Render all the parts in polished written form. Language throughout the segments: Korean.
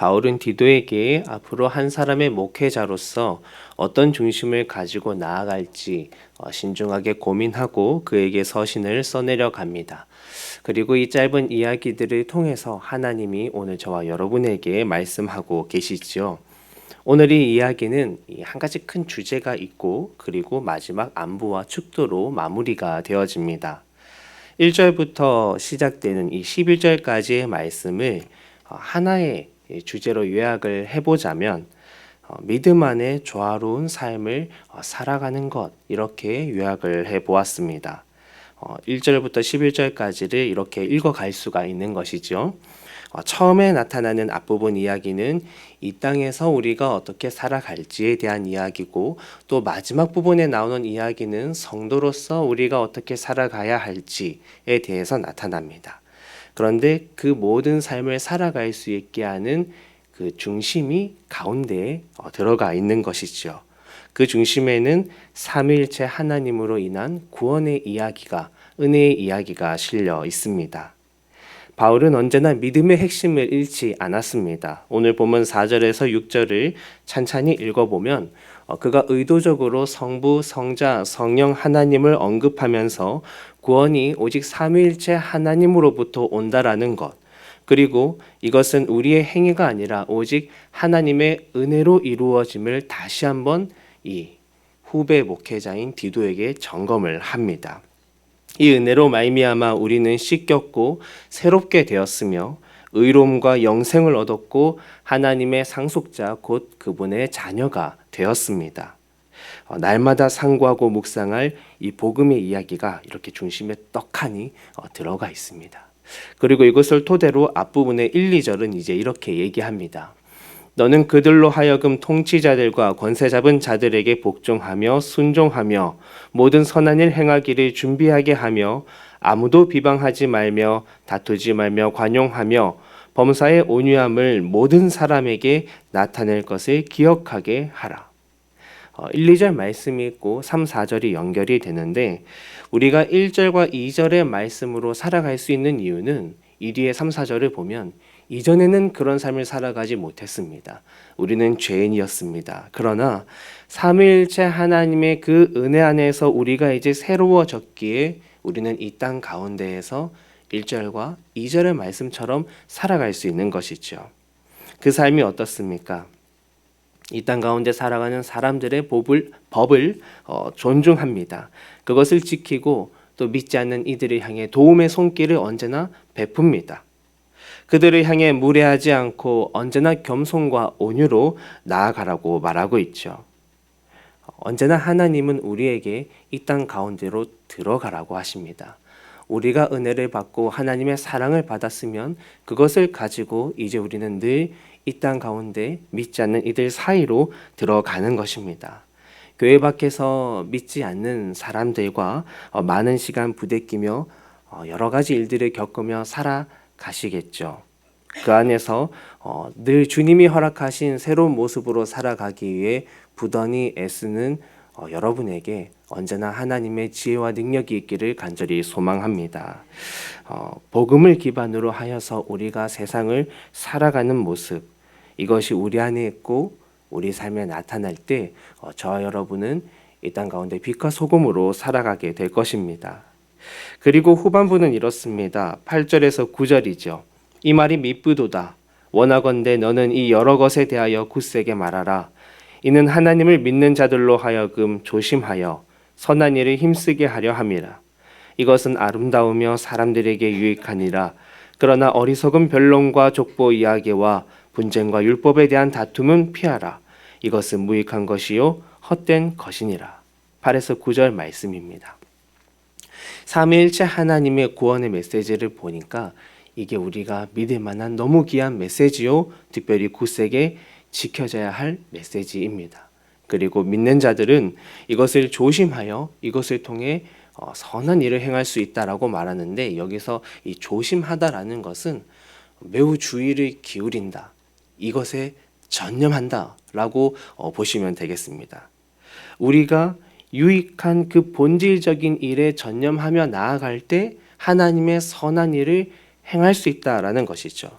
바울은 디도에게 앞으로 한 사람의 목회자로서 어떤 중심을 가지고 나아갈지 신중하게 고민하고 그에게 서신을 써내려 갑니다. 그리고 이 짧은 이야기들을 통해서 하나님이 오늘 저와 여러분에게 말씀하고 계시지요. 오늘 이 이야기는 한 가지 큰 주제가 있고 그리고 마지막 안부와 축도로 마무리가 되어집니다. 1절부터 시작되는 이 11절까지의 말씀을 하나의 주제로 요약을 해보자면 믿음 안에 조화로운 삶을 살아가는 것, 이렇게 요약을 해보았습니다. 1절부터 11절까지를 이렇게 읽어갈 수가 있는 것이죠. 처음에 나타나는 앞부분 이야기는 이 땅에서 우리가 어떻게 살아갈지에 대한 이야기고, 또 마지막 부분에 나오는 이야기는 성도로서 우리가 어떻게 살아가야 할지에 대해서 나타납니다. 그런데 그 모든 삶을 살아갈 수 있게 하는 그 중심이 가운데에 들어가 있는 것이죠. 그 중심에는 삼위일체 하나님으로 인한 구원의 이야기가, 은혜의 이야기가 실려 있습니다. 바울은 언제나 믿음의 핵심을 잃지 않았습니다. 오늘 본문 4절에서 6절을 찬찬히 읽어보면 그가 의도적으로 성부, 성자, 성령 하나님을 언급하면서 구원이 오직 삼위일체 하나님으로부터 온다라는 것, 그리고 이것은 우리의 행위가 아니라 오직 하나님의 은혜로 이루어짐을 다시 한번 이 후배 목회자인 디도에게 점검을 합니다. 이 은혜로 말미암아 우리는 씻겼고 새롭게 되었으며 의로움과 영생을 얻었고 하나님의 상속자 곧 그분의 자녀가 되었습니다. 날마다 상고하고 묵상할 이 복음의 이야기가 이렇게 중심에 떡하니 들어가 있습니다. 그리고 이것을 토대로 앞부분의 1, 2절은 이제 이렇게 얘기합니다. 너는 그들로 하여금 통치자들과 권세 잡은 자들에게 복종하며 순종하며 모든 선한 일 행하기를 준비하게 하며 아무도 비방하지 말며 다투지 말며 관용하며 범사의 온유함을 모든 사람에게 나타낼 것을 기억하게 하라. 1, 2절 말씀이 있고 3, 4절이 연결이 되는데, 우리가 1절과 2절의 말씀으로 살아갈 수 있는 이유는 이 뒤에 3, 4절을 보면 이전에는 그런 삶을 살아가지 못했습니다. 우리는 죄인이었습니다. 그러나 삼위일체 하나님의 그 은혜 안에서 우리가 이제 새로워졌기에 우리는 이 땅 가운데에서 1절과 2절의 말씀처럼 살아갈 수 있는 것이죠. 그 삶이 어떻습니까? 이 땅 가운데 살아가는 사람들의 법을 존중합니다. 그것을 지키고 또 믿지 않는 이들을 향해 도움의 손길을 언제나 베풉니다. 그들을 향해 무례하지 않고 언제나 겸손과 온유로 나아가라고 말하고 있죠. 언제나 하나님은 우리에게 이 땅 가운데로 들어가라고 하십니다. 우리가 은혜를 받고 하나님의 사랑을 받았으면 그것을 가지고 이제 우리는 늘 이 땅 가운데 믿지 않는 이들 사이로 들어가는 것입니다. 교회 밖에서 믿지 않는 사람들과 많은 시간 부대끼며 여러 가지 일들을 겪으며 살아가시겠죠. 그 안에서 늘 주님이 허락하신 새로운 모습으로 살아가기 위해 부단히 애쓰는 여러분에게 언제나 하나님의 지혜와 능력이 있기를 간절히 소망합니다. 복음을 기반으로 하여서 우리가 세상을 살아가는 모습, 이것이 우리 안에 있고 우리 삶에 나타날 때 저와 여러분은 이 땅 가운데 빛과 소금으로 살아가게 될 것입니다. 그리고 후반부는 이렇습니다. 8절에서 9절이죠. 이 말이 미쁘도다. 원하건대 너는 이 여러 것에 대하여 굳세게 말하라. 이는 하나님을 믿는 자들로 하여금 조심하여 선한 일을 힘쓰게 하려 함이라. 이것은 아름다우며 사람들에게 유익하니라. 그러나 어리석은 변론과 족보 이야기와 분쟁과 율법에 대한 다툼은 피하라. 이것은 무익한 것이요 헛된 것이니라. 8에서 9절 말씀입니다. 삼위일체 하나님의 구원의 메시지를 보니까 이게 우리가 믿을 만한 너무 귀한 메시지요, 특별히 굳세게 지켜져야 할 메시지입니다. 그리고 믿는 자들은 이것을 조심하여 이것을 통해 선한 일을 행할 수 있다라고 말하는데, 여기서 이 조심하다라는 것은 매우 주의를 기울인다, 이것에 전념한다라고 보시면 되겠습니다. 우리가 유익한 그 본질적인 일에 전념하며 나아갈 때 하나님의 선한 일을 행할 수 있다라는 것이죠.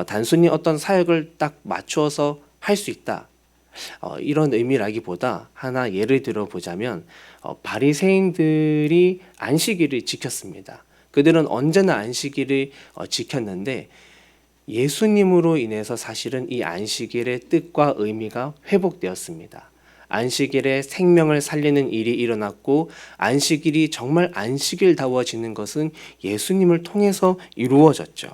단순히 어떤 사역을 딱 맞추어서 할 수 있다. 이런 의미라기보다 하나 예를 들어 보자면 바리새인들이 안식일을 지켰습니다. 그들은 언제나 안식일을 지켰는데 예수님으로 인해서 사실은 이 안식일의 뜻과 의미가 회복되었습니다. 안식일에 생명을 살리는 일이 일어났고 안식일이 정말 안식일다워지는 것은 예수님을 통해서 이루어졌죠.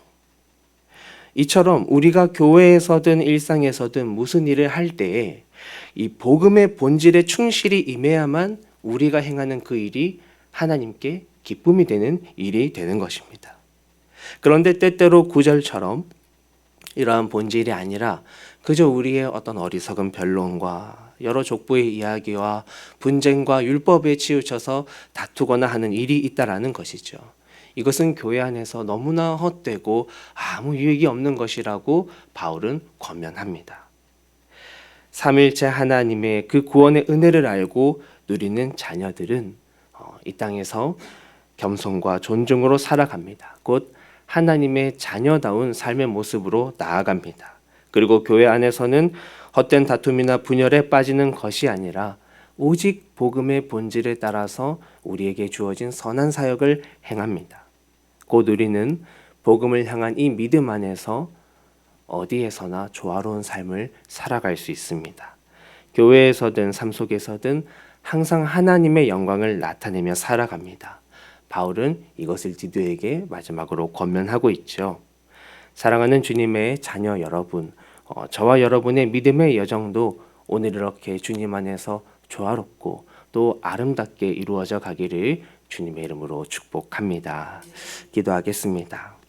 이처럼 우리가 교회에서든 일상에서든 무슨 일을 할 때에 이 복음의 본질에 충실히 임해야만 우리가 행하는 그 일이 하나님께 기쁨이 되는 일이 되는 것입니다. 그런데 때때로 구절처럼 이러한 본질이 아니라 그저 우리의 어떤 어리석은 변론과 여러 족보의 이야기와 분쟁과 율법에 치우쳐서 다투거나 하는 일이 있다라는 것이죠. 이것은 교회 안에서 너무나 헛되고 아무 유익이 없는 것이라고 바울은 권면합니다. 삼일째 하나님의 그 구원의 은혜를 알고 누리는 자녀들은 이 땅에서 겸손과 존중으로 살아갑니다. 곧 하나님의 자녀다운 삶의 모습으로 나아갑니다. 그리고 교회 안에서는 헛된 다툼이나 분열에 빠지는 것이 아니라 오직 복음의 본질에 따라서 우리에게 주어진 선한 사역을 행합니다. 곧 우리는 복음을 향한 이 믿음 안에서 어디에서나 조화로운 삶을 살아갈 수 있습니다. 교회에서든 삶 속에서든 항상 하나님의 영광을 나타내며 살아갑니다. 바울은 이것을 디도에게 마지막으로 권면하고 있죠. 사랑하는 주님의 자녀 여러분, 저와 여러분의 믿음의 여정도 오늘 이렇게 주님 안에서 조화롭고 또 아름답게 이루어져 가기를 주님의 이름으로 축복합니다. 기도하겠습니다.